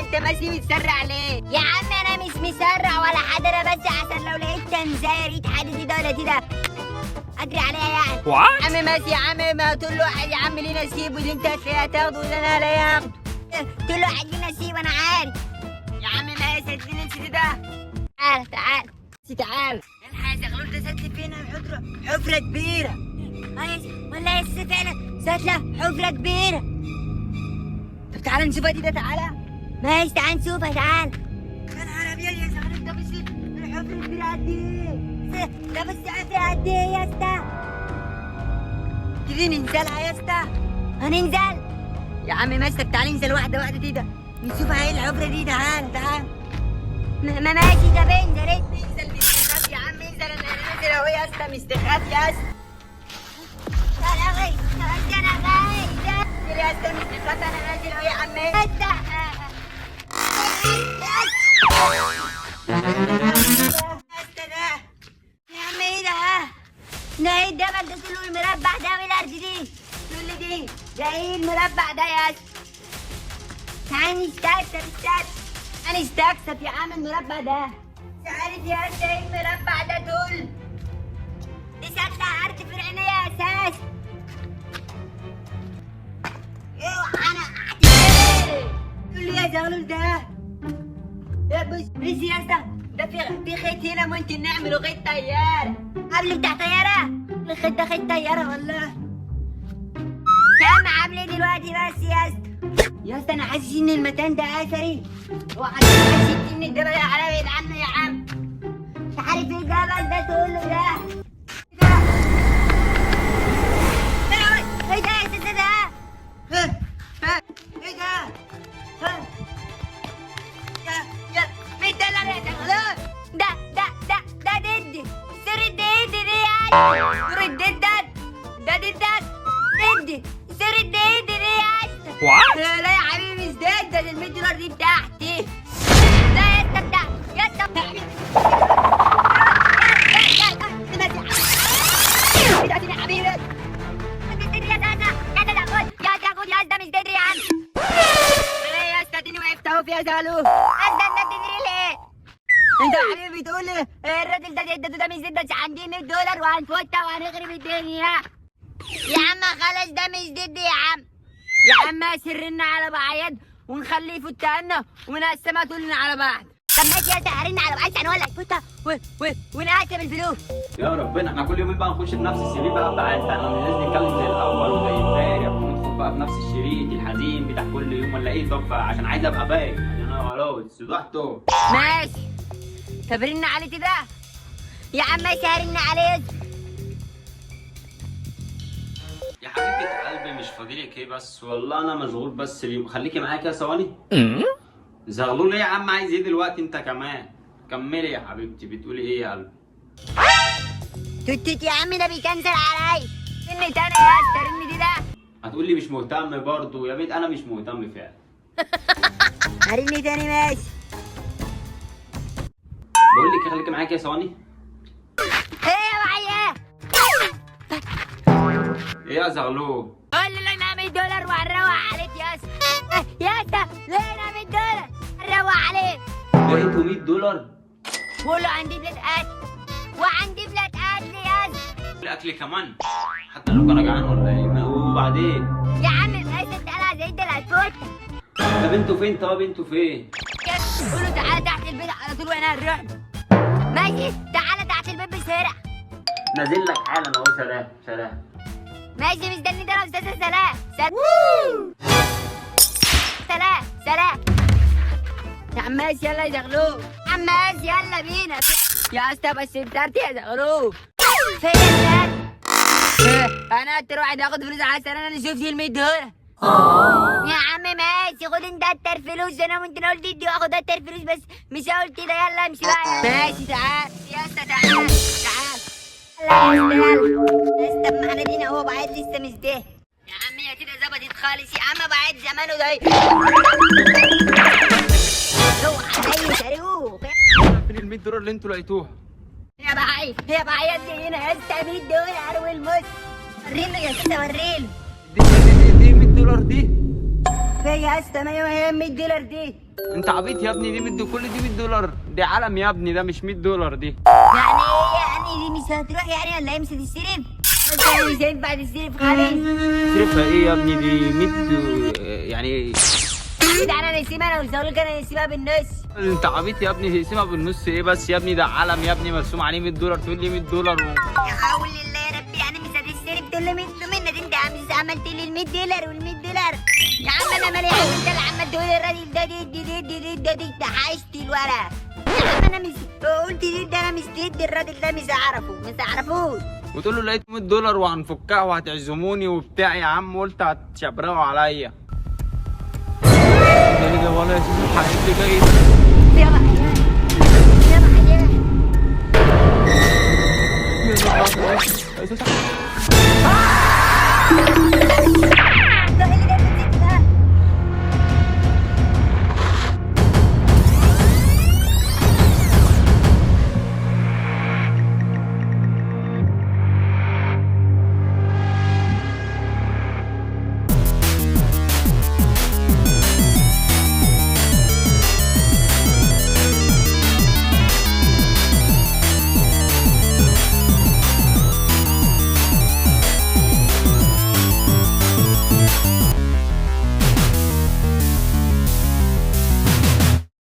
انت ماشي متسرع ليه؟ يا عم انا مش مسرع ولا حاجه، انا بس عشان لو لقيت تنزايه ريت حاجه كده ولا كده اجري عليها يعني. What؟ يا عم ماشي يا عم، ما تقول له واحد يا عم ليه نصيب ودي انت هتلاقيها تاخده وده انا هلاقيها اخده. تقول له واحد ليه نصيب انا عارف. يا عم ماشي اديني نسيت ده. تعال تعال تعال. الحق يا زغلول ده سد فينا حفرة كبيرة. والله يا فعلا ساتلة حفرة كبيرة. طب تعال نشوفها دي، ده تعالى. ماشي تعال نشوفها تعال. يا نهار ابيض يا زغلول، ده بس الحفرة كبيرة قد ايه؟ ده بس حفرة قد ايه يا اسطى؟ تيجي ننزلها يا اسطى؟ هننزل يا عم ماشي. طب تعالى ننزل واحدة واحدة كده نشوفها ايه الحفرة دي. تعال تعال. ما ماشي ده بنزل انزل مستخاف يا عم انزل. انا نازل اهو يا اسطى مستخاف يا اسطى. يا غي انا غاي انزل يا اسطى مستخاف انا نازل اهو يا عم اسطى. يا عم ايه ده؟ ده ايه الجبل ده كله المربع ده والارض دي كل دي؟ ده ايه المربع ده يا اسطى؟ تعالى نستكسب انا استكسب يا عم المربع ده. مش عارف يا اسطى ايه المربع ده دول. دي شكلها ارض فرعونية يا اساس. اوعى انا تقول لي يا زغلول ده. يا بص يا اسطى ده في خيط هنا ممكن نعمله خيط طيارة. قبل بتاع طيارة؟ الخيط ده خيط طيارة والله. كام عامل دلوقتي بس يا اسطى؟ يا اسطى انا حاسس ان المكان ده اثري. حاسس ان الجبل على بعيد عنه يا عم. مش عارف ايه الجبل ده تقول له ده. ايه ده يا ستة ده؟ ايه ده؟ يا مين ده اللي انا شغال؟ ده ددي سر الددي دي يعني. سر الددد ده ددي سر الددي دي يعني. What؟ لا يا حبيبي مش ده ال $100 دي بتاعتي. لا يا اسطى بتاع يا اسطى يا حبيبي يا اسطى مش تدري يا عم. ايه يا اسطى اديني وقفت اهو فيها زغلول. اسطى انت بتدري ليه؟ انت يا حبيبي بتقول لي الراجل ده ادته ده مش ضد عندي $100 وهنفوتها وهنخرب الدنيا. يا عم خلاص ده مش ضد يا عم. يا عم سرنا على بعض ونخليه يفوتها لنا ونقسمها كلنا على بعض. طب ماشي يا اسطى هرنا على بعض عشان نولع فوتها ونقسم الفلوس. يا ربنا احنا كل يومين بقى نخش بنفس الشريط بقى بتاعنا، لازم نتكلم زي الاول وزي امبارح وندخل بقى بنفس الشريط الحزين بتاع كل يوم ولا ايه؟ طب عشان عايز ابقى باين عشان انا خلاص صدعته. ماشي طب رنا عليه كده يا عم. ماشي هرنا عليه. يا حبيبة قلبي مش فاضيلك ايه بس والله انا مشغول بس اليوم. خليكي معايا كده ثواني. زغلول ايه يا عم؟ عايز ايه دلوقتي انت كمان؟ كملي يا حبيبتي بتقولي ايه يا قلبي؟ توتيت يا عم ده بيكنسل عليا. رن تاني يا اسطى رن دي ده. هتقولي مش مهتم برضه يا بنت؟ انا مش مهتم فعلا. هرن تاني ماشي. بقول لك خليكي معايا كده ثواني. ايه يا معايا؟ ايه يا زغلول؟ قول لي لنا $100 وهنروق عليك يا اسطى. يا اسطى لقينا $100 هنروق عليك. لقيتوا $100؟ قول له عندي بلاد اكل وعندي بلاد اكل يا اسطى. الاكل كمان؟ حتى لو كان جعان ولا ايه؟ وبعدين؟ يا عم ماشي انت قلع زي ده الهتفوتك. طب انتوا فين؟ طب انتوا فين؟ قول له تعالى تحت البيت على طول وانا هنروح. ماشي تعالى تحت البيت بسرعه. نازل لك حالا اهو. سلام سلام. ماشي مستني ده يا استاذ. سلام سلام يا عم ماشي يلا يا زغلول. يا عم ماشي يلا بينا يا اسطى. بس انت يا زغلول فين انت؟ انا اكتر واحد هاخد فلوس عشان انا شفت $100. يا عم ماشي خد انت اكتر فلوس. انا ممكن اقول دي واخد اكتر فلوس بس مش هقول كده. يلا امشي بقى. ماشي تعال يا اسطى تعال يلا استنى معانا دينا. هو بعد لسه مش ده يا عم. يا كده ظبطت خالص يا عم. بعد زمانه ده هو علي صاروخ. فين $100 اللي انتوا لقيتوها؟ يا بعيد هنا يا اسطى $100 والموت. وريله يا اسطى وريله. دي $100 دي؟ فيا يا اسطى؟ ما هي 100 دولار دي. انت عبيط يا ابني، دي كل دي 100 دولار، دي علم يا ابني، ده مش 100 دولار دي. يعني ايه يعني؟ دي مش هتروح يعني ولا ايه؟ مش هتستلف؟ مش هينفع تستلف خالص. تصرفها ايه يا ابني؟ دي 100 يعني ده انا نسيبها، انا قلت لك انا نسيبها بالنص. انت عبيط يا ابني، تقسمها بالنص ايه بس يا ابني؟ ده علم يا ابني مرسوم عليه 100 دولار، تقول لي 100 دولار يا حول الله يا ربي، يعني مش هتستلف؟ تقول لي 100 منك انت عملت لي ال 100 دولار وال 100 دولار. يا عم انا مالي يا عم، انت اللي عمال تقول الراجل ده حاشتي الورق. يا عم انا مش قلت ده، انا مش ضد الراجل ده، مش هعرفوش. وتقول له لقيت 100 دولار وهنفكها وهتعزموني وبتاع. يا عم قلت هتشبرقوا عليا. ده ولا يا سيدي الحبيب جاي. يلا يا